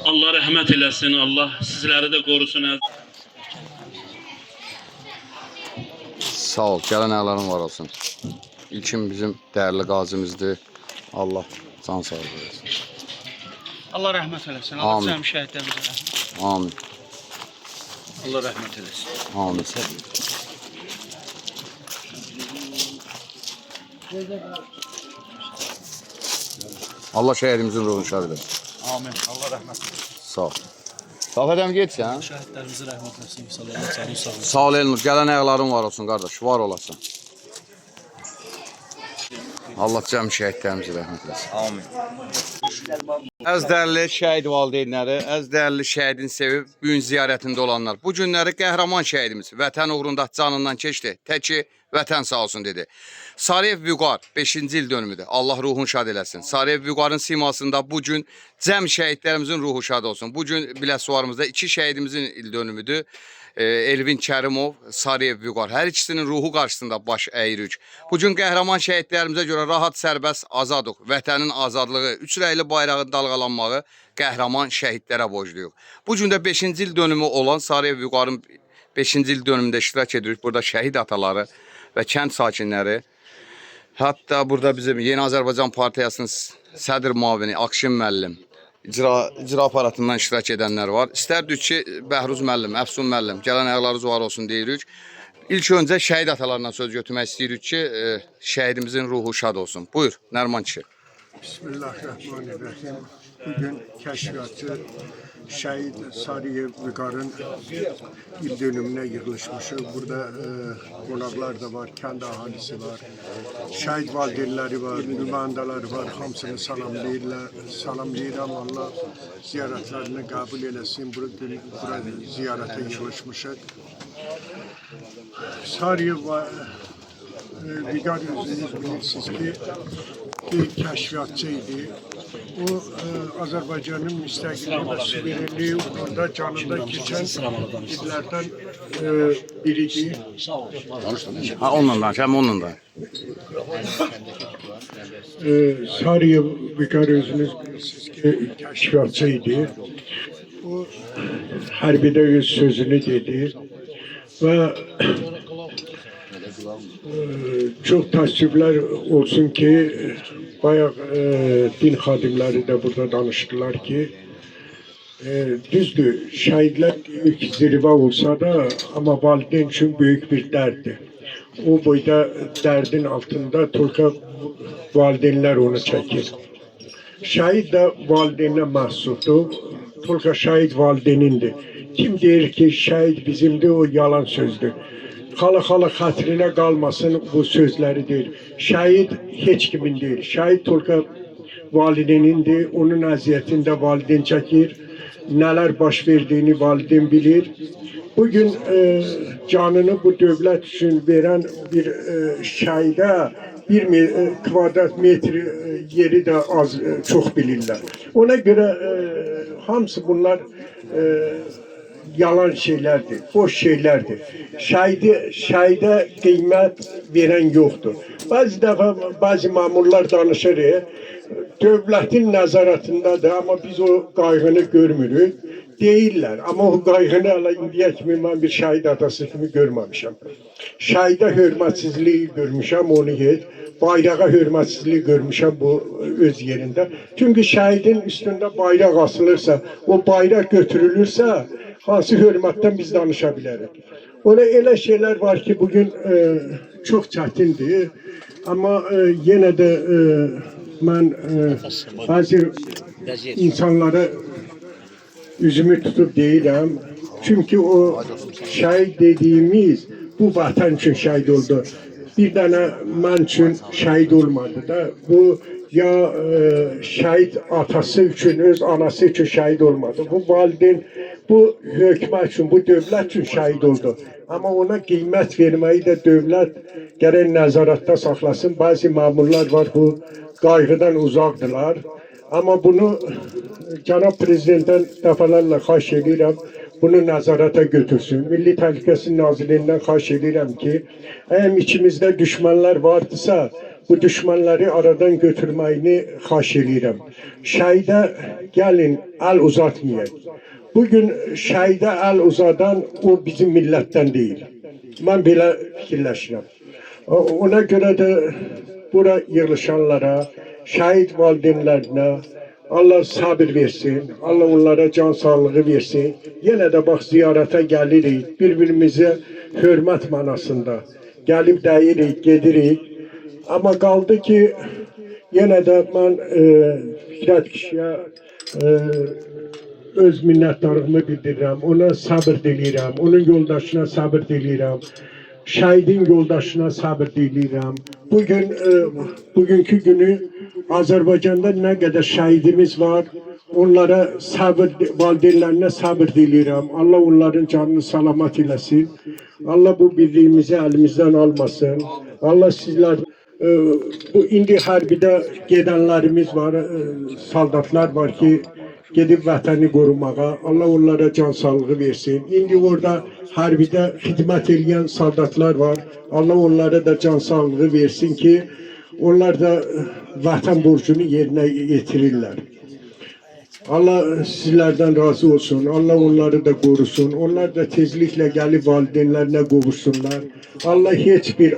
Allah rəhmət eləsin, Allah sizləri də qorusun. Sağ ol, gələn əylərin var olsun. İlkin bizim dəyərli qazimizdir. Allah can sağlığı versin. Allah rəhmət eləsin. Allah cəm şəhidlərimizə rəhmət. Amin. Allah rəhmət eləsin. Amin. Allah şəhidimizin ruhunu şad edin. Amin. Allah rəhmət eləsin. Sağ ol. Safədəm getsən. Şəhidlərimizə rəhmət eləsin. Sağ olun. Sağ ol Elnur. Gələn əylərin var olsun qardaş. Var olasın. Allah cəm şəhidlərimizə rəhmət eləsin. Amin. Əz dəyərli şəhid valideynləri, əz dəyərli şəhidin sevib bu gün ziyarətində olanlar. Bu günləri qəhrəman şəhidimiz vətən uğrunda canından keçdi. Təki vətən sağ olsun dedi. Sarıyev Vüqar 5-ci il dönümüdür. Allah ruhunu şad eləsin. Sarıyev Vüqarın simasında bu gün cəm şəhidlərimizin ruhu şad olsun. Bu gün Biləsuvarımızda 2 şəhidimizin il dönümüdür. Elvin Kərimov, Sarıyev Vüqar. Hər ikisinin ruhu qarşısında baş əyirik. Bugün qəhrəman şəhidlərimizə görə rahat, sərbəst, azadıq. Vətənin azadlığı, 3 rəyli bayrağın dalğalanmağı qəhrəman şəhidlərə borcluyuq. Bugün də 5-ci il dönümü olan Sarıyev Vüqarın 5-ci il dönümündə iştirak edirik. Burada şəhid ataları və kənd sakinləri. Hətta burada bizim Yeni Azərbaycan Partiyasının sədr müavini Akşin müəllim, icra aparatından iştirak edənlər var. İstərdik ki, Bəhruz müəllim, Əfsun müəllim, gələn ayaqlarınız var olsun deyirik. İlk öncə şəhid atalarından söz götürmək istəyirik ki, şəhidimizin ruhu şad olsun. Buyur, Nərman kişi. Bismillahirrahmanirrahim. Bugün kəşfiyyatçı şəhid Sarıyev Vüqarın il dönümünə yığılışmışıq. Burada qonaqlar da var, kənd əhalisi var, şəhid valideynləri var, nümayəndələr var. Hamısını salamlayıram. Allah ziyarətlərini qəbul eləsin. Bura ziyarətə yığılışmışıq. Sarıyev Vüqar özünüz bilirsiniz ki, bir kəşfiyyatçıydı. O Azərbaycanın müstəqilliyi və suverenliyi uğrunda canında keçən illərdən biridir. Ha, onunla da, həm onunla da. Sarıyev Vüqar özünüz bilirsiniz ki, kəşfiyyatçıydı. O hərbidə öz sözünü dedi və çox təəssüflər olsun ki, bayaq din xadimləri də burada danışdılar ki, düzdür, şəhidlər ilk zirvə olsa da, amma valideyn üçün böyük bir dərddir. O boyda dərdin altında tolka valideynlər onu çəkir. Şəhid də valideynlə məhsuldur, tolka şəhid valideynindir. Kim deyir ki, şəhid bizimdir, o yalan sözdür. Xala xətrinə qalmasın bu sözləri deyil. Şəhid heç kimin deyil. Şəhid tolka valideynindir. Onun əziyyətində valideyn çəkir. Nələr baş verdiyini valideyn bilir. Bugün canını bu dövlət üçün verən bir şəhidə 1 kvadrat metr yeri də az, çox bilirlər. Ona görə hamısı bunlar yalan şeylərdir, boş şeylərdir. Şəhidə qiymət verən yoxdur. Bəzi dəfə bəzi məmurlar danışır, dövlətin nəzarətindədir, amma biz o qayğını görmürük, deyirlər. Amma o qayğını hələ indiyə kimi mən bir şəhid atası kimi görməmişəm. Şəhidə hörmətsizliyi görmüşəm, onu heç. Bayrağa hörmətsizliyi görmüşəm bu öz yerində. Çünki şəhidin üstündə bayraq asılırsa, o bayraq götürülürsə, hansı hörmətdən biz danışa bilərik. Ona elə şeylər var ki, bugün çox çətindir. Amma yenə də mən bəzi insanlara üzümü tutub deyirəm. Çünki o şəhid dediyimiz bu vətən üçün şəhid oldu. Bir dənə mən üçün şəhid olmadı da. Bu ya şəhid atası üçün, öz anası üçün şəhid olmadı. Bu valideyn, bu hökmət üçün, bu dövlət üçün şəhid oldu. Amma ona qiymət verməyi də dövlət gərək nəzarətdə saxlasın. Bəzi məmurlar var, bu qayğıdan uzaqdırlar. Amma bunu cənab prezidentdən dəfələrlə xahiş edirəm, bunu nəzarətə götürsün. Milli Təhlükəsizlik Nazirliyindən xahiş edirəm ki, əgər içimizdə düşmənlər vardısa, bu düşmanları aradan götürməyini xahiş edirəm. Şəhidə gəlin, əl uzatmayın. Bugün şəhidə əl uzadan o bizim millətdən deyil. Mən belə fikirləşirəm. Ona görə də bura yığılışanlara, şəhid valideynlərinə Allah sabır versin, Allah onlara can sağlığı versin. Yenə də bax ziyarətə gəlirik, bir-birimizə hörmət mənasında. Gəlib dəyirik, gedirik. Amma qaldı ki, yenə də mən Fikrət kişiyə öz minnətdarlığımı bildirirəm, ona sabır diləyirəm, onun yoldaşına sabır diləyirəm, şəhidin yoldaşına sabır diləyirəm. Bugünkü günü Azərbaycanda nə qədər şəhidimiz var, onlara sabır, valideynlərinə sabır diləyirəm. Allah onların canını salamat eləsin. Allah bu birliyimizi əlimizdən almasın. Allah sizlər, bu indi hərbidə gedənlərimiz var, saldatlar var ki, gedib vətəni qorumağa. Allah onlara can sağlığı versin. İndi orada hərbidə xidmət edən saldatlar var. Allah onlara da can sağlığı versin ki, onlar da vətən borcunu yerinə yetirirlər. Allah sizlərdən razı olsun. Allah onları da qorusun. Onlar da tezliklə gəlib valideynlərinə qovuşsunlar. Allah heç bir